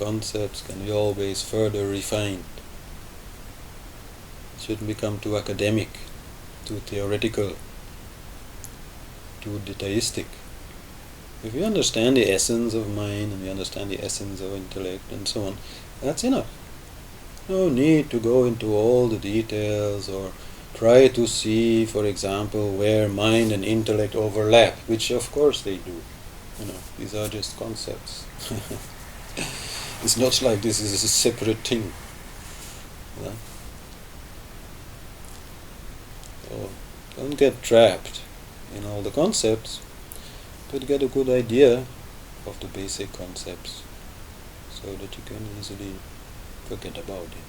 concepts can be always further refined. It shouldn't become too academic, too theoretical, too detailistic. If we understand the essence of mind and we understand the essence of intellect and so on, that's enough. No need to go into all the details or try to see, for example, where mind and intellect overlap, which of course they do. These are just concepts. It's not like this is a separate thing. Yeah? So don't get trapped in all the concepts, but get a good idea of the basic concepts so that you can easily forget about them.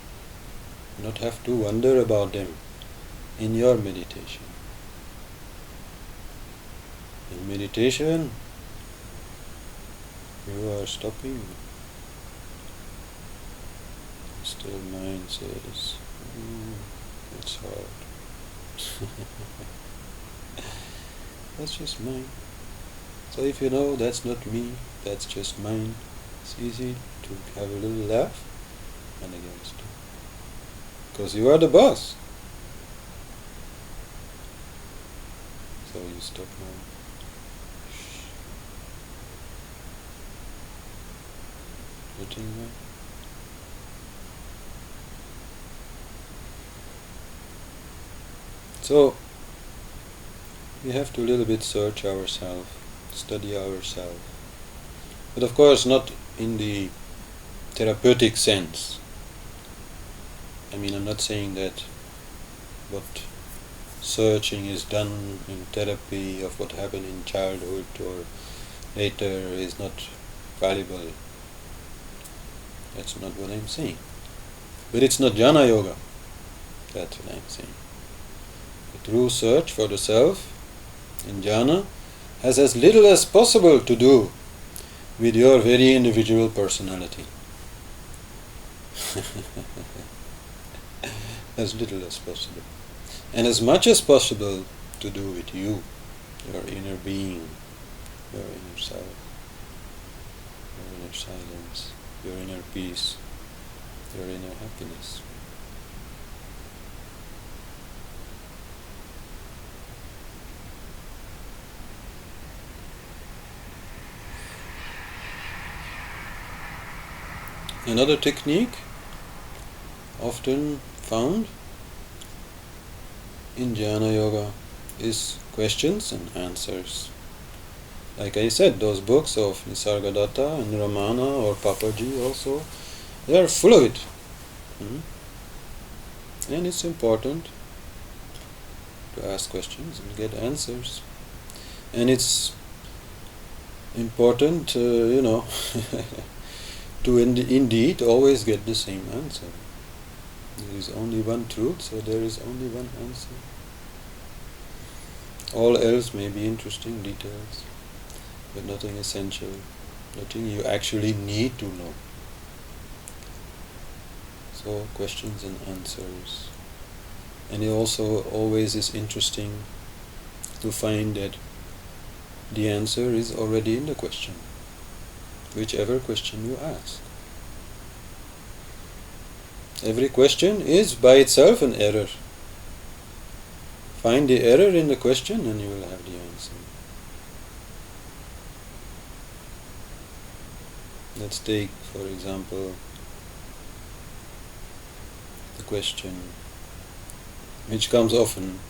Not have to wonder about them in your meditation. In meditation, you are stopping. Still mind says, it's hard. That's just mine. So if you know that's not me, that's just mine, it's easy to have a little laugh and against it. Because you are the boss. So you stop now. Nothing there. So we have to a little bit search ourselves, study ourselves. But of course not in the therapeutic sense. I'm not saying that what searching is done in therapy of what happened in childhood or later is not valuable. That's not what I'm saying. But it's not jnana yoga. That's what I'm saying. The true search for the self in jhana has as little as possible to do with your very individual personality. As little as possible. And as much as possible to do with you, your inner being, your inner self, your inner silence, your inner peace, your inner happiness. Another technique often found in jnana yoga is questions and answers. Like I said, those books of Nisargadatta and Ramana or Papaji also, they are full of it. And it's important to ask questions and get answers. And it's important, to indeed always get the same answer. There is only one truth, so there is only one answer. All else may be interesting details, but nothing essential, nothing you actually need to know. So questions and answers. And it also always is interesting to find that the answer is already in the question, whichever question you ask. Every question is by itself an error. Find the error in the question and you will have the answer. Let's take, for example, the question which comes often,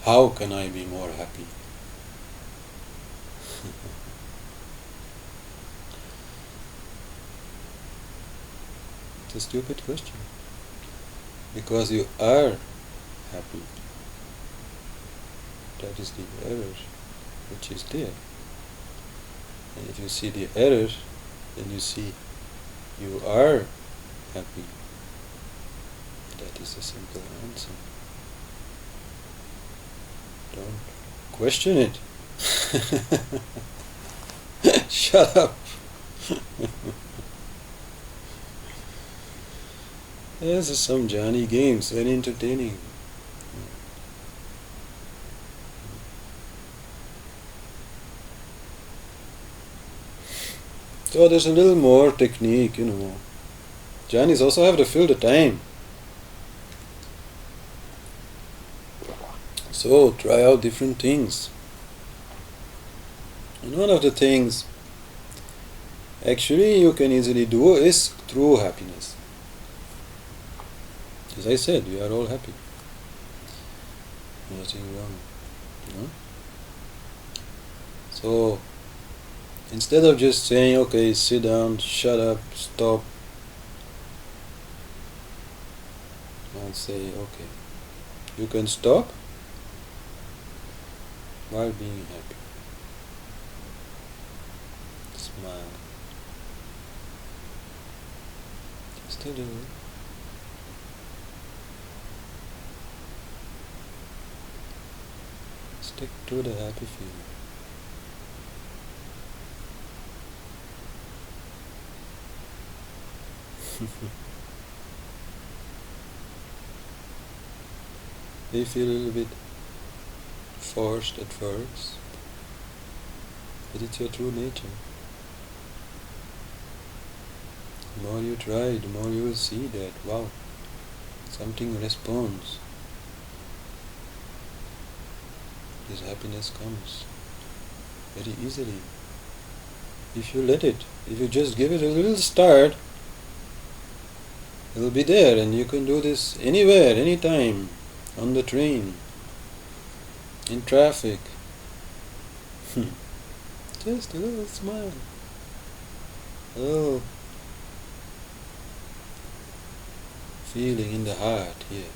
how can I be more happy? It's a stupid question. Because you are happy. That is the error which is there. And if you see the error, then you see you are happy. That is a simple answer. Don't question it. Shut up. There's some Johnny games, very entertaining. So there's a little more technique, Jnanis also have to fill the time. So try out different things. And one of the things actually you can easily do is true happiness. As I said, we are all happy. Nothing wrong. So instead of just saying, okay, sit down, shut up, stop, I'll say, okay, you can stop while being happy. Smile. Just a little. Stick to the happy feeling. They feel a little bit forced at first, but it's your true nature. The more you try, the more you will see that, wow, something responds. This happiness comes very easily. If you let it, if you just give it a little start, it will be there, and you can do this anywhere, anytime, on the train, in traffic. Just a little smile. A little feeling in the heart here.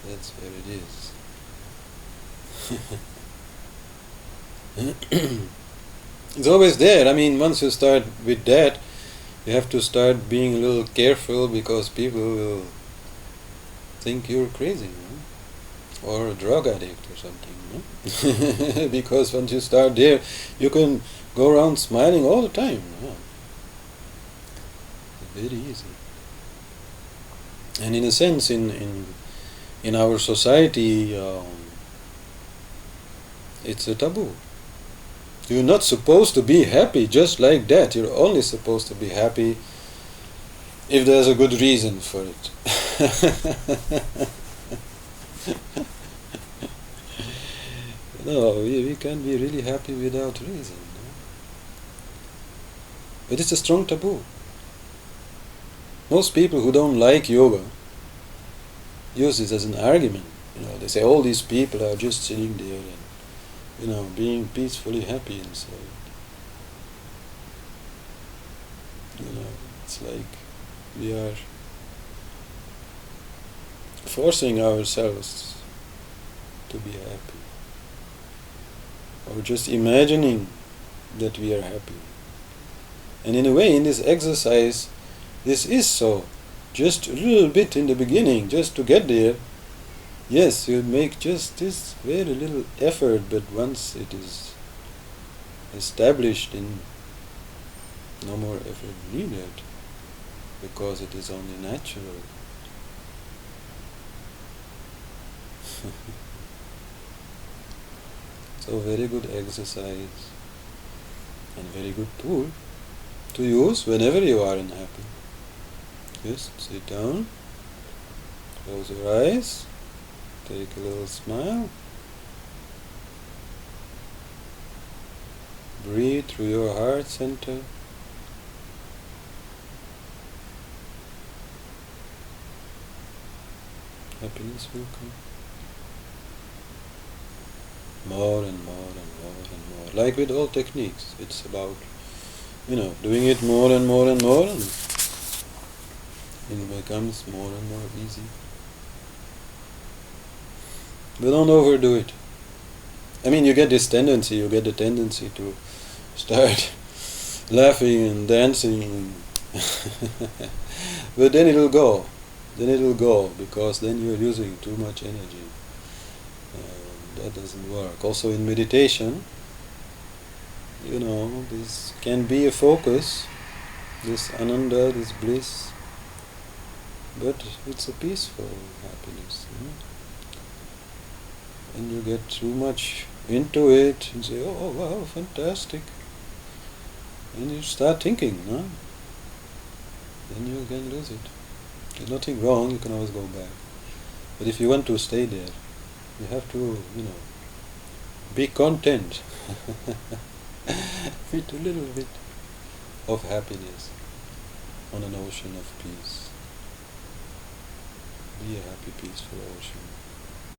That's where it is. It's always there. I mean, once you start with that, you have to start being a little careful, because people will think you're crazy, or a drug addict or something. Because once you start there, you can go around smiling all the time. Very easy. And in a sense, in our society, it's a taboo. You're not supposed to be happy just like that. You're only supposed to be happy if there's a good reason for it. No, we can be really happy without reason. But it's a strong taboo. Most people who don't like yoga use this as an argument. They say all these people are just sitting there and, being peacefully happy inside. It's like we are forcing ourselves to be happy, or just imagining that we are happy. And in a way, in this exercise, this is so. Just a little bit in the beginning, just to get there. Yes, you make just this very little effort, but once it is established, no more effort needed, because it is only natural. So very good exercise and very good tool to use whenever you are unhappy. Just sit down, close your eyes, take a little smile, breathe through your heart center. Happiness will come. More and more and more and more. Like with all techniques, it's about, doing it more and more and more, and it becomes more and more easy. But don't overdo it. I mean, you get the tendency to start laughing and dancing, but then it'll go. Because then you're using too much energy. That doesn't work. Also in meditation, this can be a focus, this ananda, this bliss, but it's a peaceful happiness. And you get too much into it and say, oh wow, fantastic. and you start thinking, no? Then you can lose it. There's nothing wrong, you can always go back. But if you want to stay there, you have to, be content with a little bit of happiness on an ocean of peace. Be a happy, peaceful ocean.